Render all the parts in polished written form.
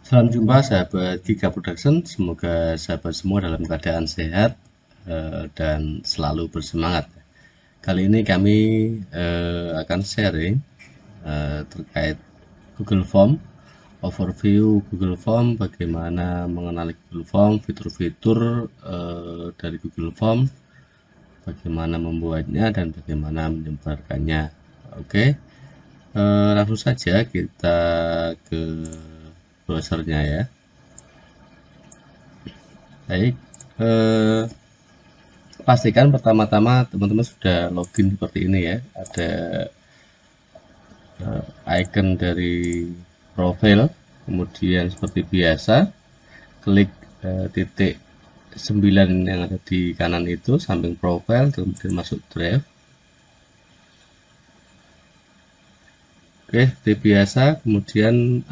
Salam jumpa sahabat Giga Production, semoga sahabat semua dalam keadaan sehat dan selalu bersemangat. Kali ini kami akan sharing terkait Google Form, overview Google Form, bagaimana mengenali Google Form, fitur-fitur dari Google Form, bagaimana membuatnya dan bagaimana menyebarkannya. Oke, langsung saja kita ke browsernya ya. Baik, pastikan pertama-tama teman-teman sudah login seperti ini ya. Ada icon dari profil, kemudian seperti biasa klik titik 9 yang ada di kanan itu samping profil, kemudian masuk drive. Oke, seperti biasa, kemudian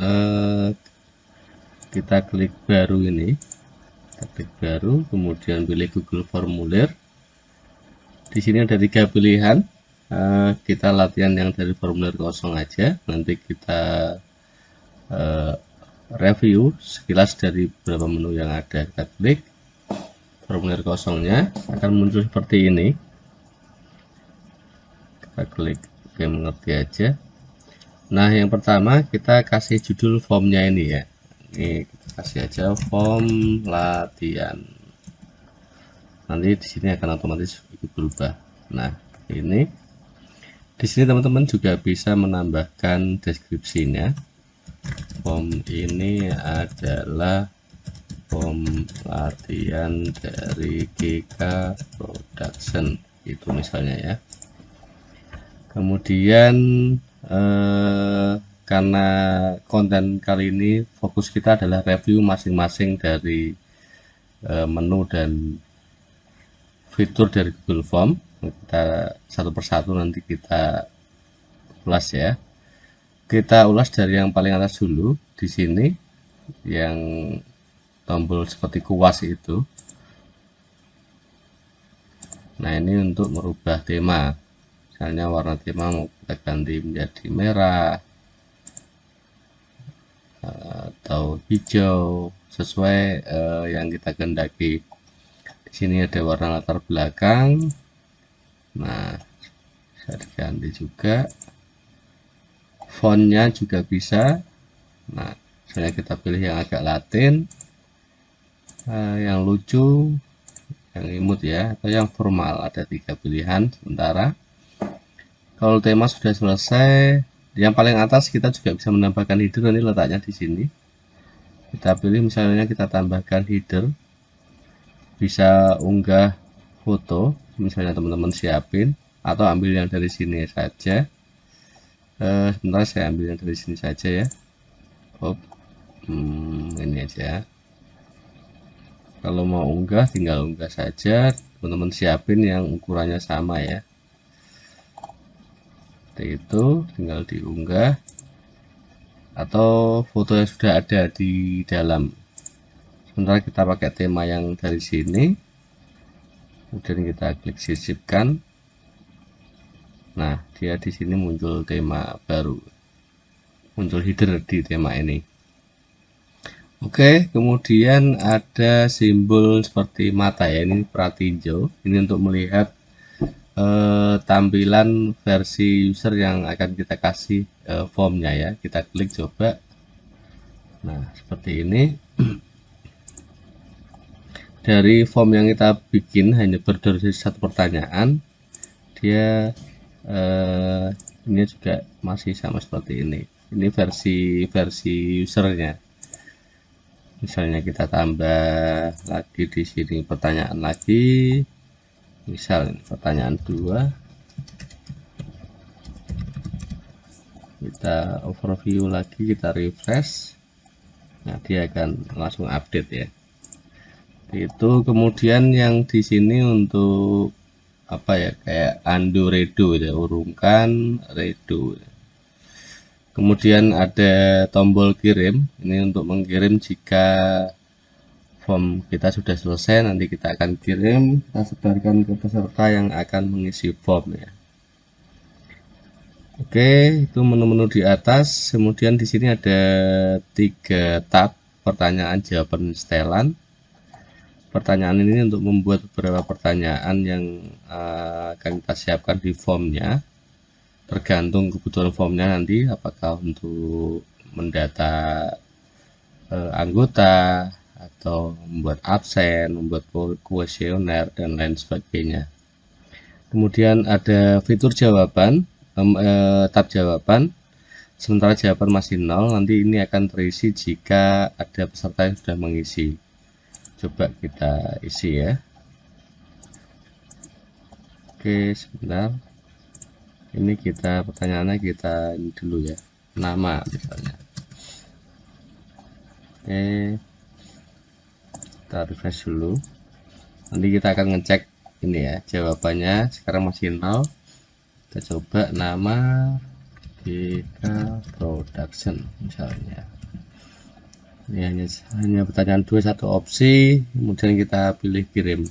kita klik baru ini, kita klik baru, kemudian pilih Google Formulir. Di sini ada 3 pilihan. Kita latihan yang dari formulir kosong aja. Nanti kita review sekilas dari beberapa menu yang ada. Kita klik formulir kosongnya, akan muncul seperti ini. Kita klik oke, mengerti aja. Nah, yang pertama kita kasih judul formnya ini ya. Ini kita kasih aja form latihan. Nanti di sini akan otomatis ikut berubah. Nah, ini di sini teman-teman juga bisa menambahkan deskripsinya. Form ini adalah form latihan dari Giga Production, itu misalnya ya. Kemudian karena konten kali ini fokus kita adalah review masing-masing dari menu dan fitur dari Google Form, kita satu persatu nanti kita ulas ya. Kita ulas dari yang paling atas dulu. Di sini yang tombol seperti kuas itu. Nah, ini untuk merubah tema. Misalnya warna tema mau kita ganti menjadi merah atau hijau sesuai yang kita kehendaki. Di sini ada warna latar belakang. Nah, bisa diganti juga. Fontnya juga bisa. Nah, misalnya kita pilih yang agak Latin, yang lucu, yang imut ya, atau yang formal. Ada 3 pilihan sementara. Kalau tema sudah selesai, yang paling atas kita juga bisa menambahkan header, nanti letaknya di sini. Kita pilih misalnya kita tambahkan header, bisa unggah foto, misalnya teman-teman siapin, atau ambil yang dari sini saja. Sebentar saya ambil yang dari sini saja ya. Ini aja. Kalau mau unggah tinggal unggah saja, teman-teman siapin yang ukurannya sama ya. Seperti itu, tinggal diunggah atau foto yang sudah ada di dalam. Sementara kita pakai tema yang dari sini, kemudian kita klik sisipkan. Nah, dia di sini muncul tema baru, muncul header di tema ini. Oke, kemudian ada simbol seperti mata ya, ini pratinjau. Ini untuk melihat tampilan versi user yang akan kita kasih formnya ya. Kita klik coba. Nah, seperti ini. Dari form yang kita bikin hanya berdurasi 1 pertanyaan, dia ini juga masih sama seperti ini. Ini versi usernya. Misalnya kita tambah lagi di sini pertanyaan lagi, misal pertanyaan 2, kita overview lagi, kita refresh. Nah, dia akan langsung update ya. Itu kemudian yang di sini untuk apa ya, kayak undo redo ya, urungkan redo. Kemudian ada tombol kirim, ini untuk mengirim jika form kita sudah selesai, nanti kita akan kirim, kita sebarkan ke peserta yang akan mengisi form ya. Oke, itu menu-menu di atas. Kemudian di sini ada 3 tab. pertanyaan jawaban setelan. Pertanyaan ini untuk membuat beberapa pertanyaan yang akan kita siapkan di formnya, tergantung kebutuhan formnya nanti, apakah untuk mendata anggota atau membuat absen, membuat kuesioner dan lain sebagainya. Kemudian ada fitur jawaban, tab jawaban. Sementara jawaban masih 0, nanti ini akan terisi jika ada peserta yang sudah mengisi. Coba kita isi ya. Oke, sebentar. Ini kita pertanyaannya kita ini dulu ya. Nama misalnya. Oke. Kita refresh dulu. Nanti kita akan ngecek ini ya, jawabannya sekarang masih 0. Kita coba nama GK Production misalnya. Ini hanya pertanyaan 2, satu opsi, kemudian kita pilih kirim.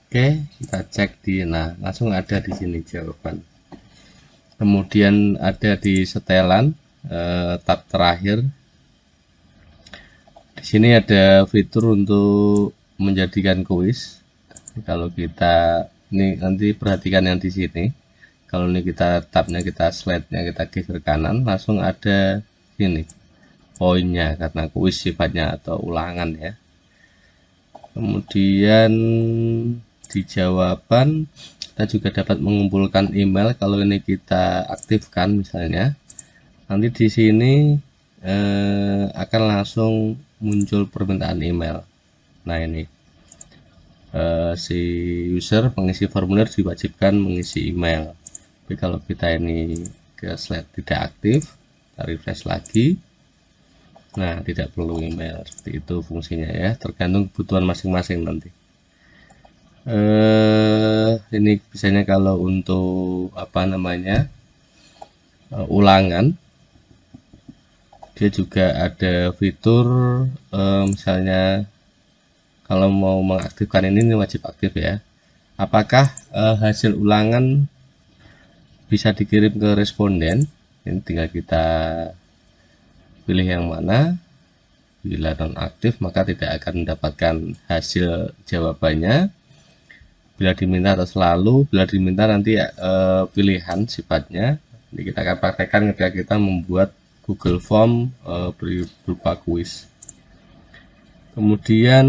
Oke, kita cek di, nah langsung ada di sini jawaban. Kemudian ada di setelan, tab terakhir. Di sini ada fitur untuk menjadikan kuis. Kalau kita ini nanti perhatikan yang di sini. Kalau ini kita tabnya, kita slide-nya kita geser kanan, langsung ada ini poinnya karena kuis sifatnya atau ulangan ya. Kemudian di jawaban kita juga dapat mengumpulkan email. Kalau ini kita aktifkan misalnya, nanti di sini akan langsung muncul permintaan email. Nah ini si user pengisi formulir diwajibkan mengisi email. Tapi kalau kita ini ke slide tidak aktif, kita refresh lagi. Nah, tidak perlu email, seperti itu fungsinya ya, tergantung kebutuhan masing-masing nanti. Ini biasanya kalau untuk apa namanya ulangan, dia juga ada fitur misalnya kalau mau mengaktifkan ini wajib aktif ya. Apakah hasil ulangan bisa dikirim ke responden? Ini tinggal kita pilih yang mana. Bila nonaktif maka tidak akan mendapatkan hasil jawabannya. Bila diminta atau selalu, bila diminta nanti pilihan sifatnya. Jadi kita akan praktekkan ketika kita membuat Google Form berupa kuis. Kemudian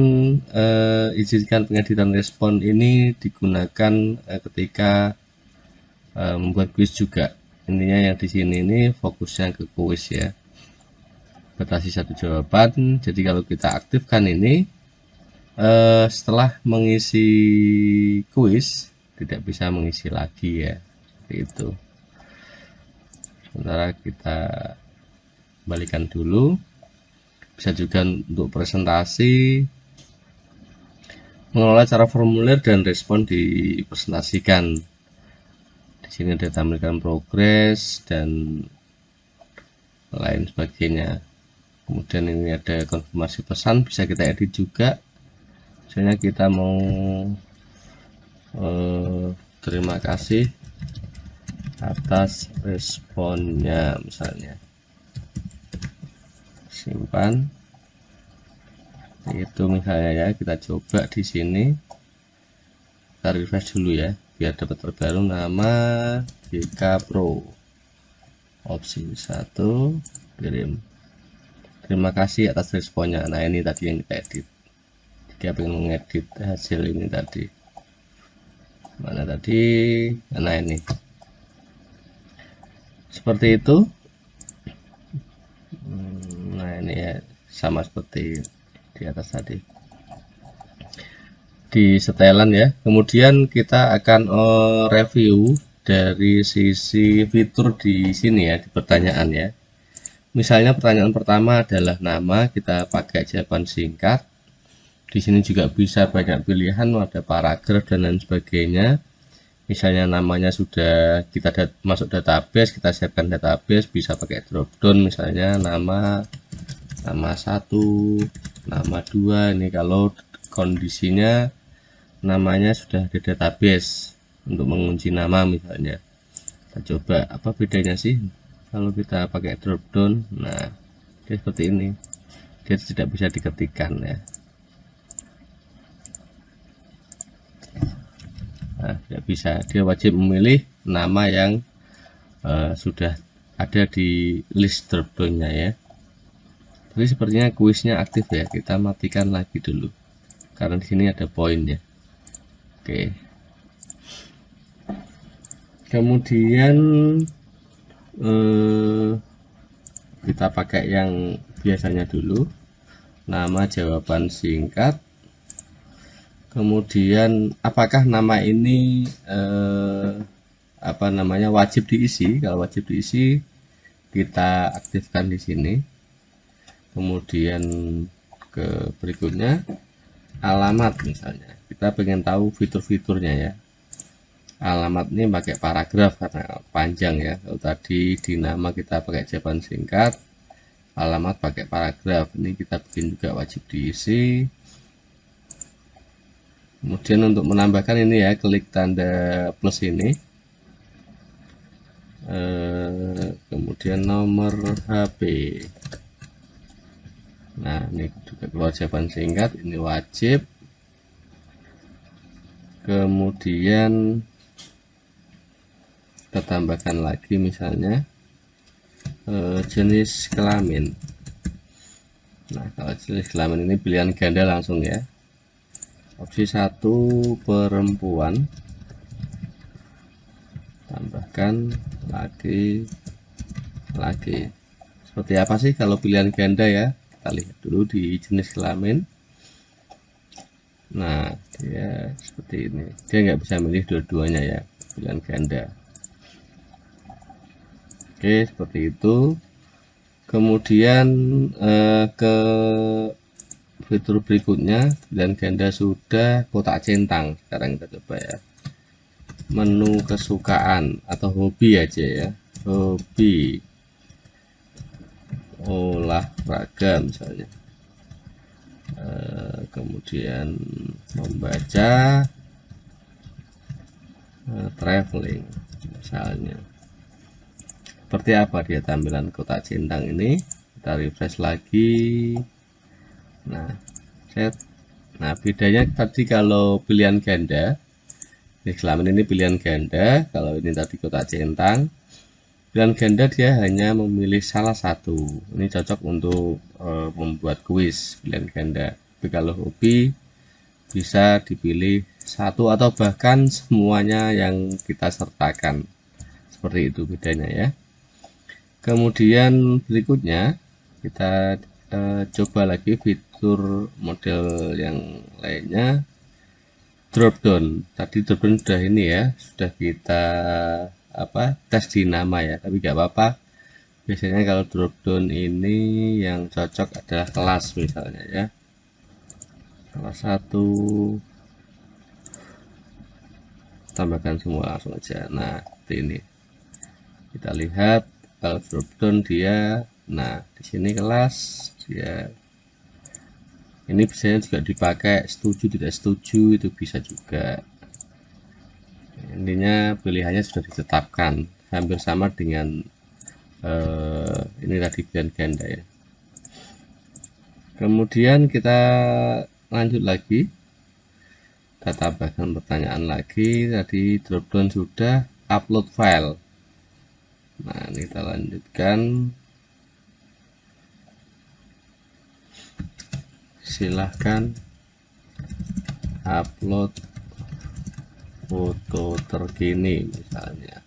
izinkan pengeditan respon ini digunakan ketika membuat kuis juga. Intinya yang di sini ini fokusnya ke kuis ya. Batasi satu jawaban. Jadi kalau kita aktifkan ini setelah mengisi kuis tidak bisa mengisi lagi ya, seperti itu. Sementara kita kembalikan dulu. Bisa juga untuk presentasi, mengelola cara formulir dan respon dipresentasikan. Di sini ada tampilkan progres dan lain sebagainya. Kemudian ini ada konfirmasi pesan, bisa kita edit juga. Misalnya kita mau terima kasih atas responnya misalnya, simpan itu misalnya ya. Kita coba di sini, kita refresh dulu ya biar dapat terbaru. Nama GK Pro, opsi 1, kirim. Terima kasih atas responnya. Nah ini tadi yang kita edit. Jika ingin mengedit hasil ini tadi, mana tadi, nah ini seperti itu. Nah ini ya sama seperti di atas tadi di setelan ya. Kemudian kita akan review dari sisi fitur di sini ya, di pertanyaan ya. Misalnya pertanyaan pertama adalah nama, kita pakai jawaban singkat. Di sini juga bisa banyak pilihan, ada paragraf dan lain sebagainya. Misalnya namanya sudah kita masuk database, kita siapkan database, bisa pakai drop down misalnya nama 1, nama 2. Ini kalau kondisinya namanya sudah di database untuk mengunci nama misalnya. Kita coba apa bedanya sih kalau kita pakai drop down. Nah, seperti ini. dia tidak bisa diketikkan ya. Nah, tidak bisa, dia wajib memilih nama yang sudah ada di list dropdownnya ya. Tapi sepertinya kuisnya aktif ya, kita matikan lagi dulu karena di sini ada poin ya. Oke, kemudian kita pakai yang biasanya dulu, nama jawaban singkat. Kemudian apakah nama ini apa namanya wajib diisi? Kalau wajib diisi kita aktifkan di sini. Kemudian ke berikutnya alamat, misalnya kita pengen tahu fitur-fiturnya ya. Alamat ini pakai paragraf karena panjang ya. Kalau tadi di nama kita pakai jawaban singkat, alamat pakai paragraf. Ini kita bikin juga wajib diisi. Kemudian untuk menambahkan ini ya, klik tanda plus ini. Kemudian nomor HP. Nah, ini juga keluar jawaban singkat, ini wajib. Kemudian kita tambahkan lagi misalnya jenis kelamin. Nah, kalau jenis kelamin ini pilihan ganda langsung ya. Opsi 1 perempuan. Tambahkan lagi. Seperti apa sih kalau pilihan ganda ya? Kita lihat dulu di jenis kelamin. Nah, dia seperti ini. Dia nggak bisa milih dua-duanya ya, pilihan ganda. Oke, seperti itu. Kemudian ke fitur berikutnya, pilihan ganda sudah, kotak centang. Sekarang kita coba ya. Menu kesukaan atau hobi aja ya. Hobi olahraga misalnya. Kemudian membaca, traveling misalnya. Seperti apa dia tampilan kotak centang ini? Kita refresh lagi. Nah, set. Nah, bedanya tadi kalau pilihan ganda, ini kelamin ini pilihan ganda, kalau ini tadi kotak centang. Pilihan ganda dia hanya memilih salah satu. Ini cocok untuk membuat kuis pilihan ganda. Tapi kalau hobi bisa dipilih satu atau bahkan semuanya yang kita sertakan. Seperti itu bedanya ya. Kemudian berikutnya kita coba lagi fitur model yang lainnya. Dropdown. Tadi dropdown sudah ini ya, sudah kita tes di nama ya, tapi nggak apa-apa. Biasanya kalau dropdown ini yang cocok adalah kelas misalnya ya. Kelas 1 tambahkan semua langsung aja. Nah, seperti ini. Kita lihat kalau dropdown dia, nah di sini kelas dia. Ini biasanya juga dipakai setuju tidak setuju, itu bisa juga. Intinya pilihannya sudah ditetapkan, hampir sama dengan ini tadi pilihan ganda ya. Kemudian kita lanjut lagi, kita tambahkan pertanyaan lagi. Tadi dropdown sudah, upload file. Nah, ini kita lanjutkan. Silahkan upload foto terkini misalnya.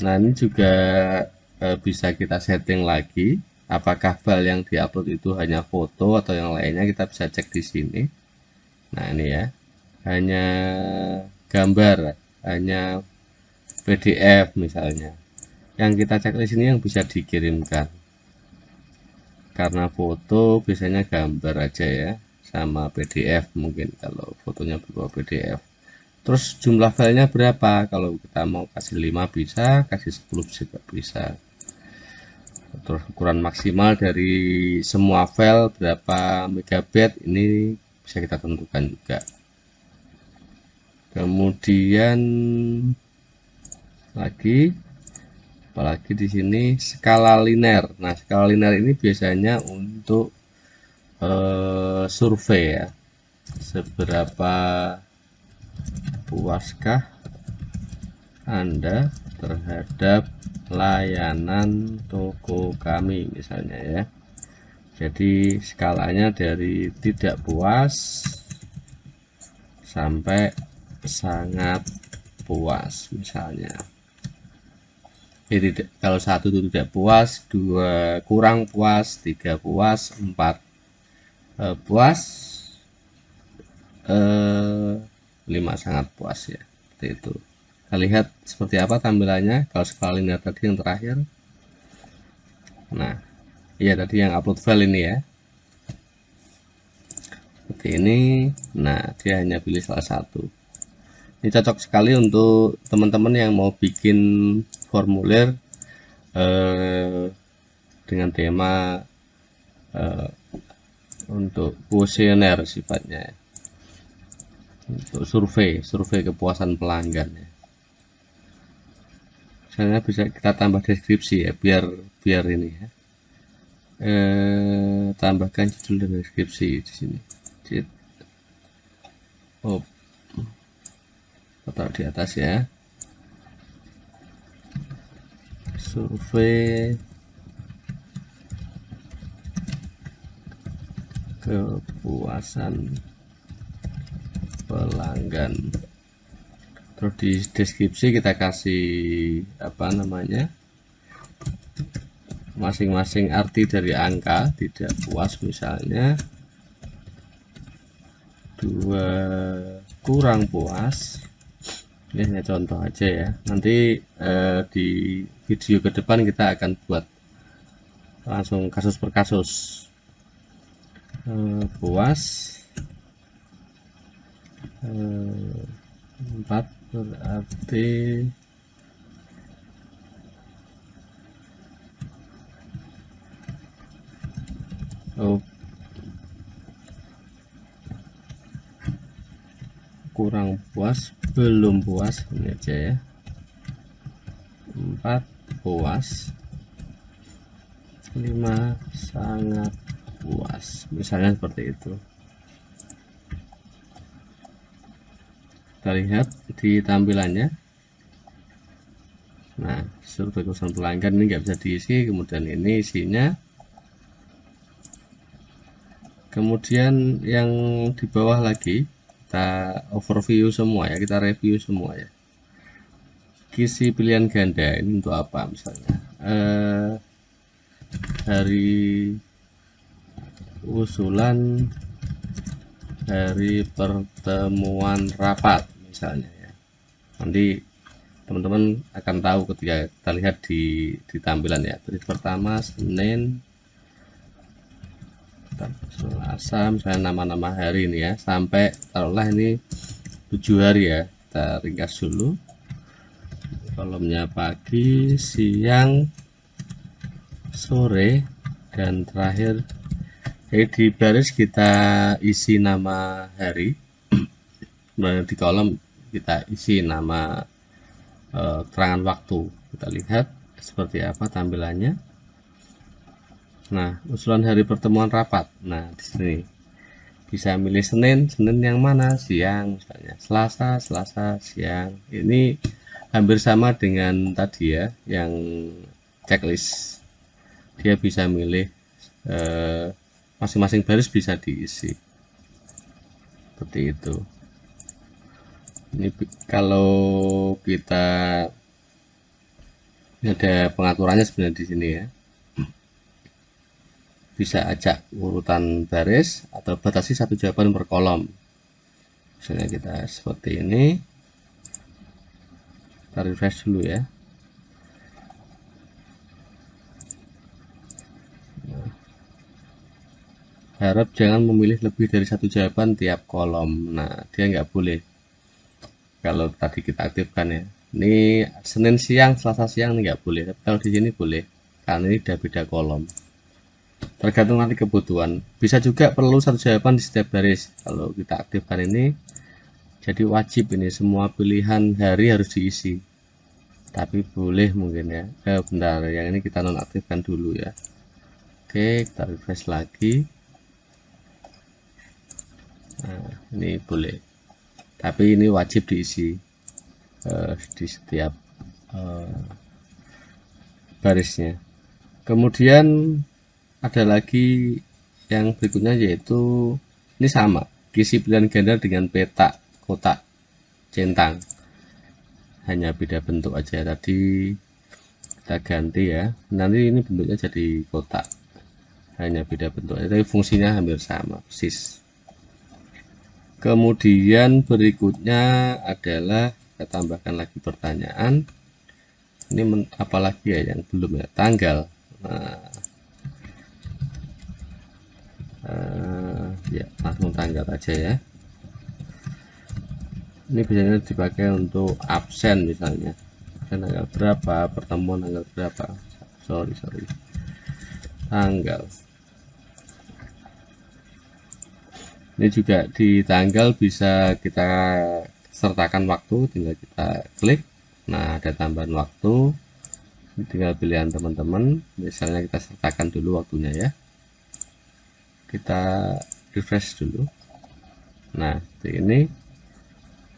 Nah, ini juga bisa kita setting lagi apakah file yang diupload itu hanya foto atau yang lainnya. Kita bisa cek di sini. Nah, ini ya, hanya gambar, hanya PDF misalnya. Yang kita cek di sini yang bisa dikirimkan. Karena foto biasanya gambar aja ya, sama PDF mungkin kalau fotonya berupa PDF. Terus jumlah filenya berapa? Kalau kita mau kasih 5 bisa, kasih 10 juga bisa. Terus ukuran maksimal dari semua file berapa megabyte, ini bisa kita tentukan juga. Kemudian lagi apalagi di sini skala linear. Nah, skala linear ini biasanya untuk survei ya, seberapa puaskah Anda terhadap layanan toko kami misalnya ya. Jadi skalanya dari tidak puas sampai sangat puas misalnya. Jadi kalau 1 itu tidak puas, 2 kurang puas, 3 puas, 4 puas, 5 sangat puas ya. Seperti itu. Kita lihat seperti apa tampilannya kalau skala linear tadi yang terakhir. Nah, iya tadi yang upload file ini ya. Seperti ini. Nah, dia hanya pilih salah satu. Ini cocok sekali untuk teman-teman yang mau bikin formulir dengan tema untuk kuesioner sifatnya, untuk survei kepuasan pelanggan ya. Misalnya bisa kita tambah deskripsi ya, biar ini ya, tambahkan judul dan deskripsi di sini. Oh, taruh di atas ya, survei kepuasan pelanggan. Terus di deskripsi kita kasih apa namanya, masing-masing arti dari angka. Tidak puas misalnya, 2 kurang puas. Ini hanya contoh aja ya, nanti di video ke depan kita akan buat langsung kasus per kasus. Puas 4 berarti kurang puas, belum puas, ini aja ya. 4 puas, 5 sangat puas, misalnya seperti itu. Kita lihat di tampilannya. Nah, survei kepuasan pelanggan ini nggak bisa diisi, kemudian ini isinya. Kemudian yang di bawah lagi kita overview semua ya, kita review semua ya. Isi pilihan ganda ini untuk apa misalnya, dari usulan dari pertemuan rapat misalnya ya. Nanti teman-teman akan tahu ketika kita lihat di tampilan ya. Berita pertama Senin, Selasa, misalnya nama-nama hari ini ya, sampai taruhlah ini 7 hari ya. Kita ringkas dulu. Kolomnya pagi, siang, sore, dan terakhir. Jadi di baris kita isi nama hari, di kolom kita isi nama keterangan waktu. Kita lihat seperti apa tampilannya. Nah, usulan hari pertemuan rapat. Nah, di sini bisa milih Senin yang mana, siang misalnya, Selasa siang. Ini hampir sama dengan tadi ya, yang checklist. Dia bisa milih masing-masing baris bisa diisi seperti itu. Ini kalau kita, ini ada pengaturannya sebenarnya di sini ya. Bisa ajak urutan baris atau batasi 1 jawaban per kolom. Misalnya kita seperti ini. Kita refresh dulu ya. Harap jangan memilih lebih dari 1 jawaban tiap kolom. Nah, dia nggak boleh. Kalau tadi kita aktifkan ya. Ini Senin siang, Selasa siang ini nggak boleh. Tapi kalau di sini boleh, karena ini udah beda kolom. Tergantung nanti kebutuhan. Bisa juga perlu 1 jawaban di setiap baris. Kalau kita aktifkan ini, jadi wajib ini semua pilihan hari harus diisi. tapi boleh mungkin ya. Bentar, yang ini kita nonaktifkan dulu ya. Oke, kita refresh lagi. Nah, ini boleh, tapi ini wajib diisi di setiap barisnya. Kemudian ada lagi yang berikutnya, yaitu ini sama, isi pilihan ganda dengan peta kotak centang, hanya beda bentuk aja. Tadi kita ganti ya, nanti ini bentuknya jadi kotak, hanya beda bentuk aja, tapi fungsinya hampir sama persis. Kemudian berikutnya adalah kita tambahkan lagi pertanyaan. Ini apalagi ya yang belum ya, tanggal. Nah, ya langsung tanggal aja ya. Ini biasanya dipakai untuk absen misalnya, absen tanggal berapa, pertemuan tanggal berapa, sorry tanggal. Ini juga di tanggal bisa kita sertakan waktu, tinggal kita klik. Nah, ada tambahan waktu, tinggal pilihan teman-teman, misalnya kita sertakan dulu waktunya ya, kita refresh dulu. Nah, ini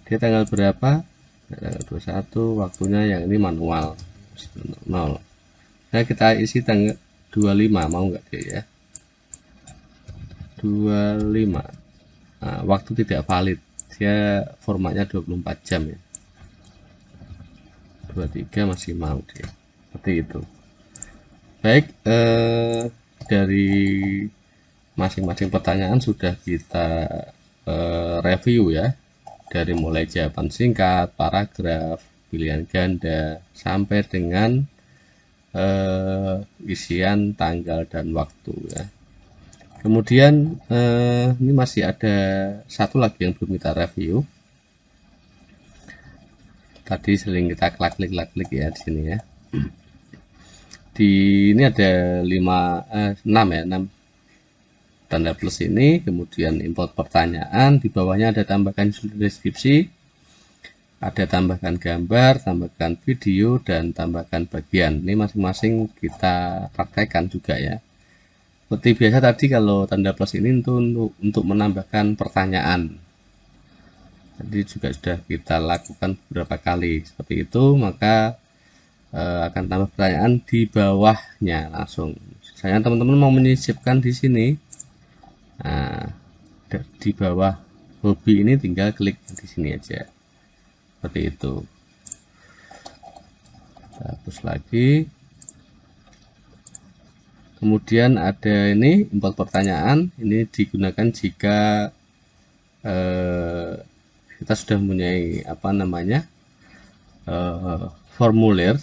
dia tanggal berapa, tanggal 21, waktunya yang ini manual 0. Nah, kita isi tanggal 25, mau nggak dia ya, 25. Nah, waktu tidak valid, dia formatnya 24 jam ya, 23 masih mau dia, seperti itu. Baik, dari masing-masing pertanyaan sudah kita review ya, dari mulai jawaban singkat, paragraf, pilihan ganda, sampai dengan isian tanggal dan waktu ya. Kemudian ini masih ada satu lagi yang belum kita review. Tadi sering kita klik ya di sini ya. Di ini ada 6 ya, 6 tanda plus ini. Kemudian import pertanyaan, di bawahnya ada tambahkan judul deskripsi, ada tambahkan gambar, tambahkan video, dan tambahkan bagian. Ini masing-masing kita praktekkan juga ya. Seperti biasa tadi, kalau tanda plus ini untuk menambahkan pertanyaan, jadi juga sudah kita lakukan beberapa kali seperti itu. Maka akan tambah pertanyaan di bawahnya langsung. Misalnya teman-teman mau menyisipkan di sini, nah, di bawah hobi ini tinggal klik di sini aja, seperti itu. Kita hapus lagi. Kemudian ada ini import pertanyaan, ini digunakan jika kita sudah mempunyai formulir,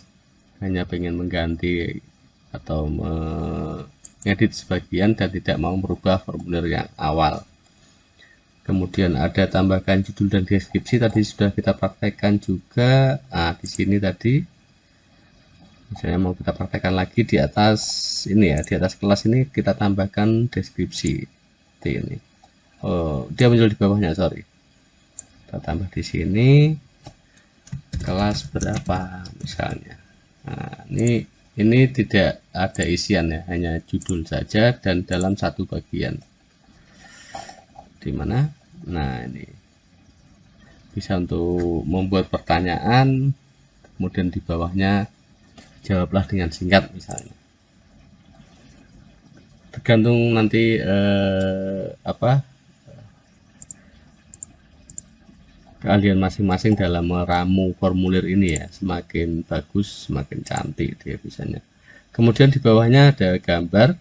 hanya pengen mengganti atau mengedit sebagian dan tidak mau merubah formulir yang awal. Kemudian ada tambahkan judul dan deskripsi, tadi sudah kita praktekkan juga. Nah, di sini tadi misalnya mau kita praktekkan lagi di atas ini ya, di atas kelas ini kita tambahkan deskripsi seperti ini. Oh, dia muncul di bawahnya, sorry. Kita tambah di sini kelas berapa misalnya. Nah, ini tidak ada isian ya, hanya judul saja dan dalam satu bagian. Di mana? Nah, ini bisa untuk membuat pertanyaan, kemudian di bawahnya jawablah dengan singkat misalnya. Tergantung nanti keahlian masing-masing dalam meramu formulir ini ya. Semakin bagus, semakin cantik dia bisanya. Kemudian di bawahnya ada gambar.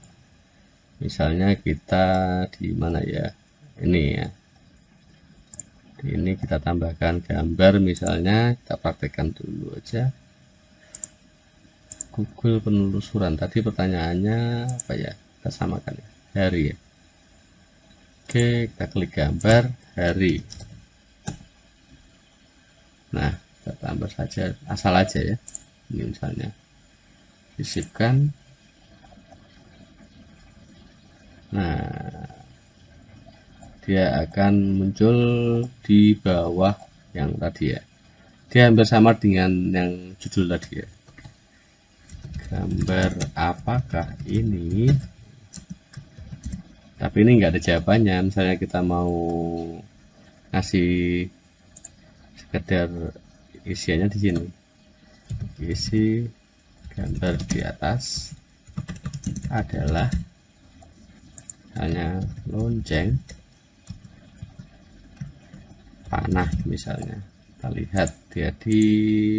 Misalnya kita di mana ya? Ini ya. Ini kita tambahkan gambar, misalnya kita praktekkan dulu aja. Google penelusuran, tadi pertanyaannya apa ya? Kita samakan ya, hari ya. Oke, kita klik gambar hari. Nah, kita tambah saja, asal aja ya. Ini misalnya sisipkan. Nah, dia akan muncul di bawah yang tadi ya. Dia hampir sama dengan yang judul tadi ya. Gambar apakah ini? Tapi ini nggak ada jawabannya. Misalnya kita mau ngasih sekedar isiannya di sini. Isi gambar di atas adalah hanya lonceng panah misalnya. Kita lihat dia di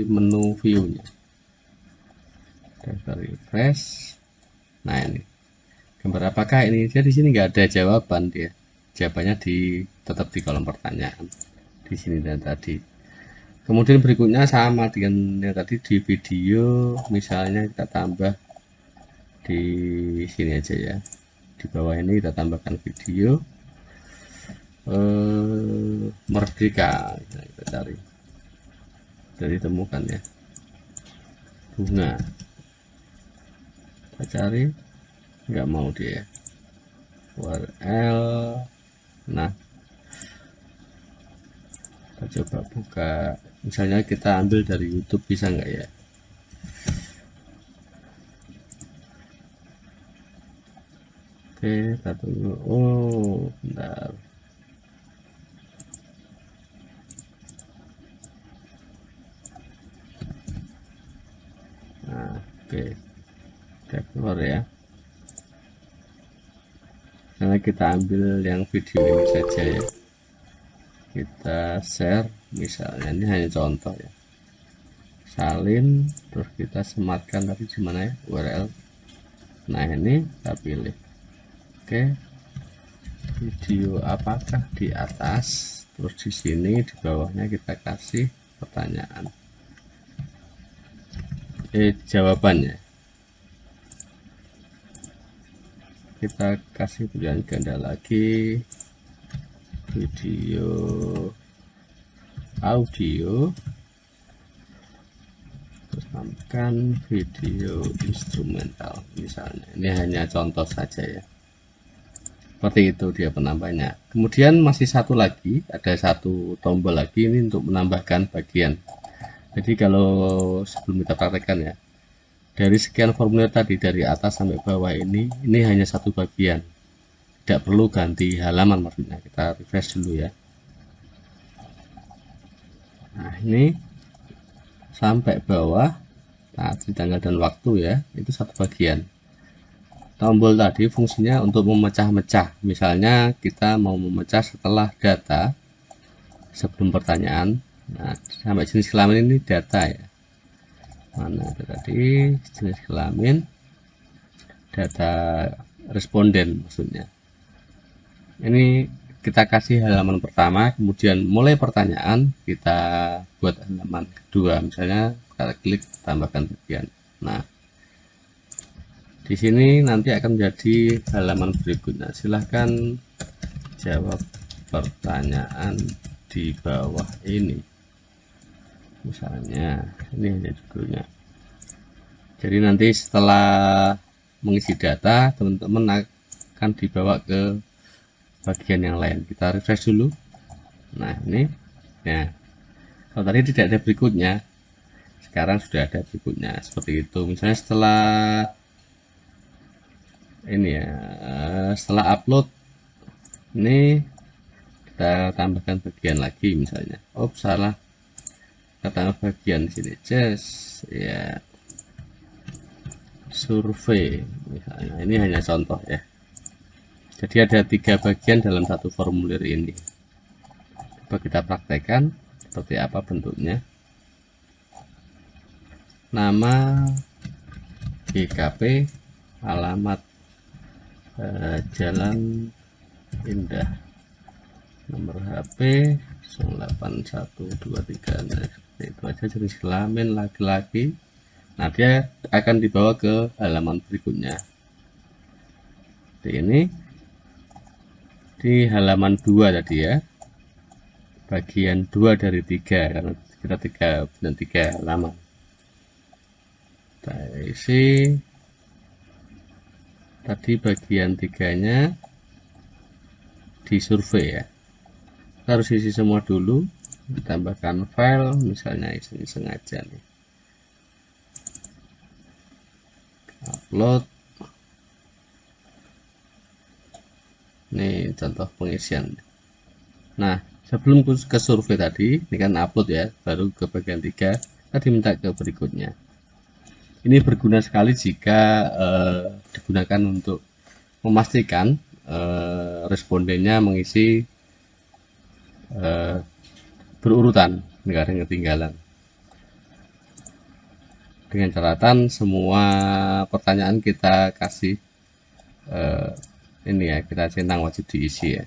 menu view-nya. Kita refresh. Nah ini gambar apakah ini? Dia di sini nggak ada jawaban dia. Jawabannya tetap di kolom pertanyaan di sini dan tadi. Kemudian berikutnya sama dengan yang tadi di video, misalnya kita tambah di sini aja ya. Di bawah ini kita tambahkan video merdeka. Nah, kita cari dan ditemukan ya, bunga. Kita cari, nggak mau dia. URL. Nah, kita coba buka, misalnya kita ambil dari YouTube, bisa nggak ya? Oke, kita tunggu. Oh, bentar. Nah, oke, kita keluar ya. Karena kita ambil yang video ini saja ya. Kita share, misalnya ini hanya contoh ya. Salin, terus kita sematkan tadi gimana ya, URL. Nah ini kita pilih. Oke, video apakah di atas, terus di sini di bawahnya kita kasih pertanyaan, jawabannya kita kasih pilihan ganda lagi, video, audio, terus tambahkan video instrumental misalnya. Ini hanya contoh saja ya, seperti itu dia penambahnya. Kemudian masih satu lagi, ada satu tombol lagi ini untuk menambahkan bagian. Jadi kalau sebelum kita praktekkan ya, dari sekian formulir tadi dari atas sampai bawah ini hanya satu bagian, tidak perlu ganti halaman maksudnya. Kita refresh dulu ya. Nah ini sampai bawah, nah di tanggal dan waktu ya, itu satu bagian. Tombol tadi fungsinya untuk memecah-mecah, misalnya kita mau memecah setelah data sebelum pertanyaan. Nah sampai jenis kelamin ini data ya, mana itu tadi jenis kelamin, data responden maksudnya. Ini kita kasih halaman pertama, kemudian mulai pertanyaan kita buat halaman kedua, misalnya kita klik tambahkan bagian. Nah di sini nanti akan menjadi halaman berikutnya. Silahkan jawab pertanyaan di bawah ini, misalnya ini hanya judulnya. Jadi nanti setelah mengisi data, teman-teman akan dibawa ke bagian yang lain. Kita refresh dulu. Nah ini ya, kalau tadi tidak ada berikutnya, sekarang sudah ada berikutnya seperti itu. Misalnya setelah ini ya, setelah upload ini kita tambahkan bagian lagi, misalnya salah, kita tambah bagian di sini, just ya, survei misalnya. Ini hanya contoh ya, jadi ada 3 bagian dalam satu formulir ini. Coba kita praktekkan seperti apa bentuknya. Nama, GKP, alamat Jalan Indah, nomor HP 08123. Nah, itu aja, jenis kelamin laki-laki. Nah dia akan dibawa ke halaman berikutnya. Ini di halaman 2 tadi ya, bagian 2 dari 3, karena kita 3 halaman. Kita isi tadi bagian 3-nya di survei ya, kita harus isi semua dulu. ditambahkan file, misalnya iseng-iseng aja nih, upload. Ini contoh pengisian. Nah, sebelum ke survei tadi, ini kan upload ya, baru ke bagian 3, tadi minta ke berikutnya. Ini berguna sekali jika digunakan untuk memastikan respondennya mengisi berurutan, nggak ada yang ketinggalan. Dengan catatan semua pertanyaan kita kasih ini ya, kita centang wajib diisi ya.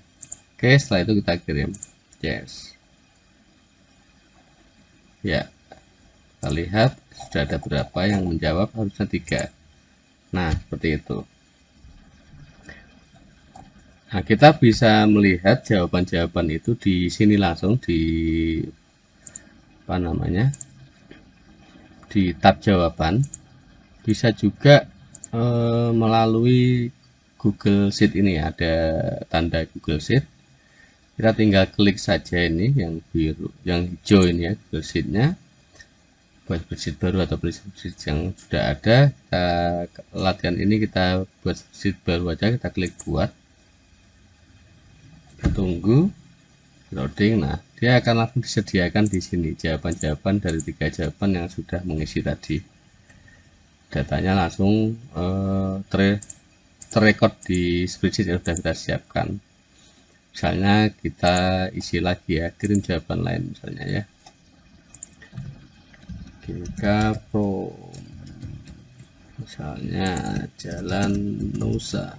Oke, setelah itu kita kirim. Yes. Ya, kita lihat sudah ada berapa yang menjawab, harusnya 3. Nah, seperti itu. Nah, kita bisa melihat jawaban-jawaban itu di sini langsung di apa namanya? Di tab jawaban. Bisa juga melalui Google Sheet ini, ada tanda Google Sheet. Kita tinggal klik saja ini yang biru, yang hijau ini ya, Google Sheet-nya. Buat spreadsheet baru atau spreadsheet yang sudah ada, latihan ini kita buat spreadsheet baru aja, kita klik buat, kita tunggu loading. Nah, dia akan langsung disediakan di sini jawaban-jawaban dari 3 jawaban yang sudah mengisi tadi. Datanya langsung terrecord di spreadsheet yang sudah kita siapkan. Misalnya kita isi lagi ya, kirim jawaban lain misalnya ya, Giga Pro, misalnya Jalan Nusa,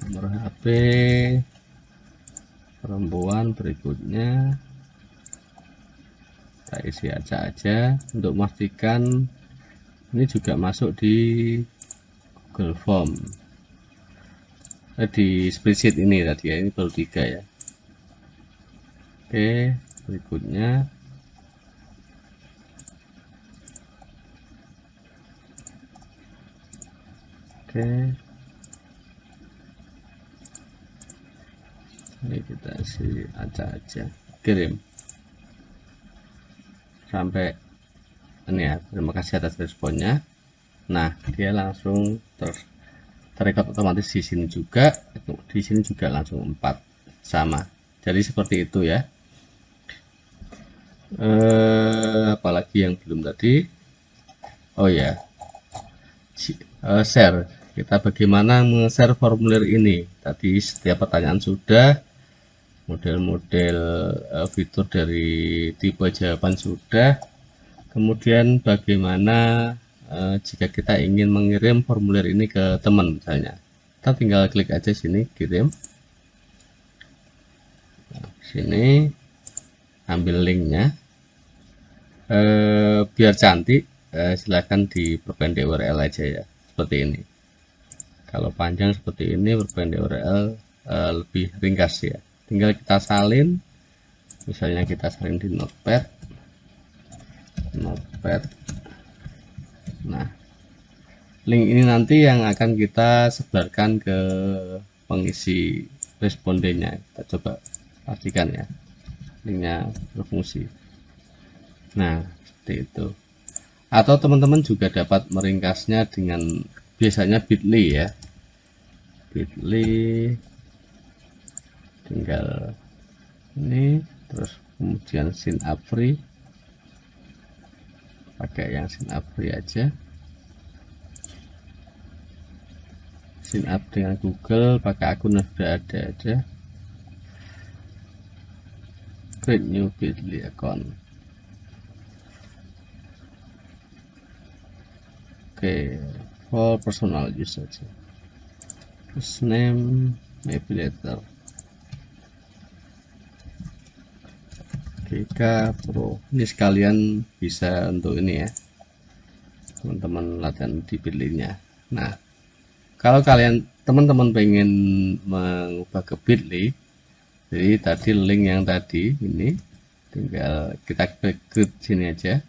nomor HP perempuan berikutnya, kita isi aja untuk memastikan ini juga masuk di Google Form. Di spreadsheet ini tadi ya, ini baru 3 ya. Oke, berikutnya oke, ini kita isi aja, kirim sampai ini ya. Terima kasih atas responnya. Nah, dia langsung terrecord otomatis di sini juga, di sini juga langsung 4 sama. Jadi seperti itu ya. Apalagi yang belum tadi? Oh ya, share. Kita bagaimana men-share formulir ini? Tadi setiap pertanyaan sudah, model-model fitur dari tipe jawaban sudah. Kemudian bagaimana jika kita ingin mengirim formulir ini ke teman misalnya, kita tinggal klik aja sini kirim. Nah, sini ambil linknya, biar cantik silahkan diperpendek URL aja ya, seperti ini. Kalau panjang seperti ini, berpendek URL lebih ringkas ya. Tinggal kita salin, misalnya kita salin di Notepad. Nah, link ini nanti yang akan kita sebarkan ke pengisi respondennya. Kita coba pastikan ya, linknya berfungsi. Nah, seperti itu. Atau teman-teman juga dapat meringkasnya dengan biasanya bit.ly ya, bit.ly, tinggal ini, terus kemudian sign up free, pakai yang sign up free aja, sign up dengan Google, pakai akun yang sudah ada aja, create new bit.ly account. Oke, for personal use aja, first name, maybe letter, Giga Pro. Ini sekalian bisa untuk ini ya, teman-teman latihan di bit.ly-nya. Nah, kalau kalian teman-teman pengen mengubah ke bit.ly, jadi tadi link yang tadi ini tinggal kita klik sini aja,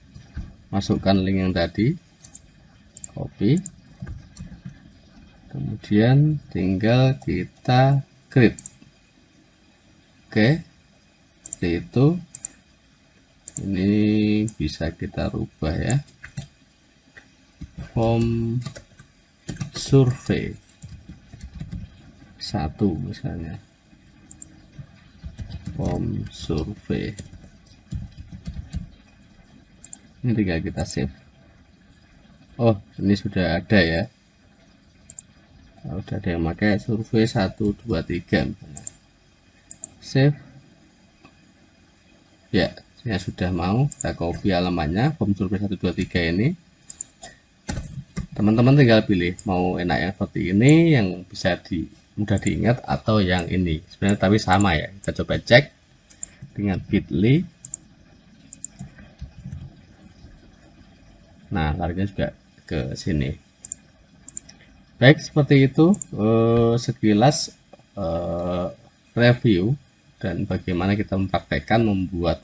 masukkan link yang tadi, copy, kemudian tinggal kita create. Oke, seperti itu. Ini bisa kita rubah ya, form survei 1 misalnya, form survei. Ini tinggal kita save. Oh, ini sudah ada ya, udah ada yang pakai survei 1 2 3 misalnya. Save ya, saya sudah mau. Kita copy alamannya, form survei 1 2 3 ini. Teman-teman tinggal pilih mau enak yang seperti ini, yang bisa mudah diingat, atau yang ini. Sebenarnya tapi sama ya. Kita coba cek dengan bit.ly. Nah, larinya juga ke sini. Baik, seperti itu sekilas review dan bagaimana kita mempraktekkan membuat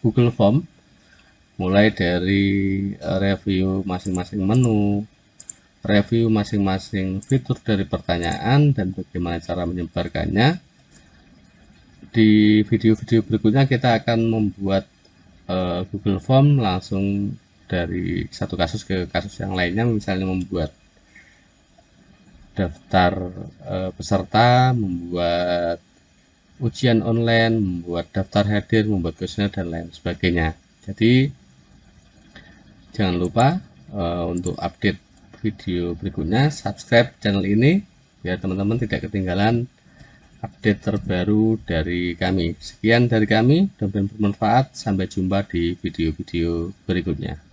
Google Form, mulai dari review masing-masing menu, review masing-masing fitur dari pertanyaan, dan bagaimana cara menyebarkannya. Di video-video berikutnya kita akan membuat Google Form langsung dari satu kasus ke kasus yang lainnya, misalnya membuat daftar peserta, membuat ujian online, membuat daftar hadir, membuat kuesioner, dan lain sebagainya. Jadi jangan lupa untuk update video berikutnya, subscribe channel ini biar teman-teman tidak ketinggalan update terbaru dari kami. Sekian dari kami, mudah-mudahan bermanfaat. Sampai jumpa di video-video berikutnya.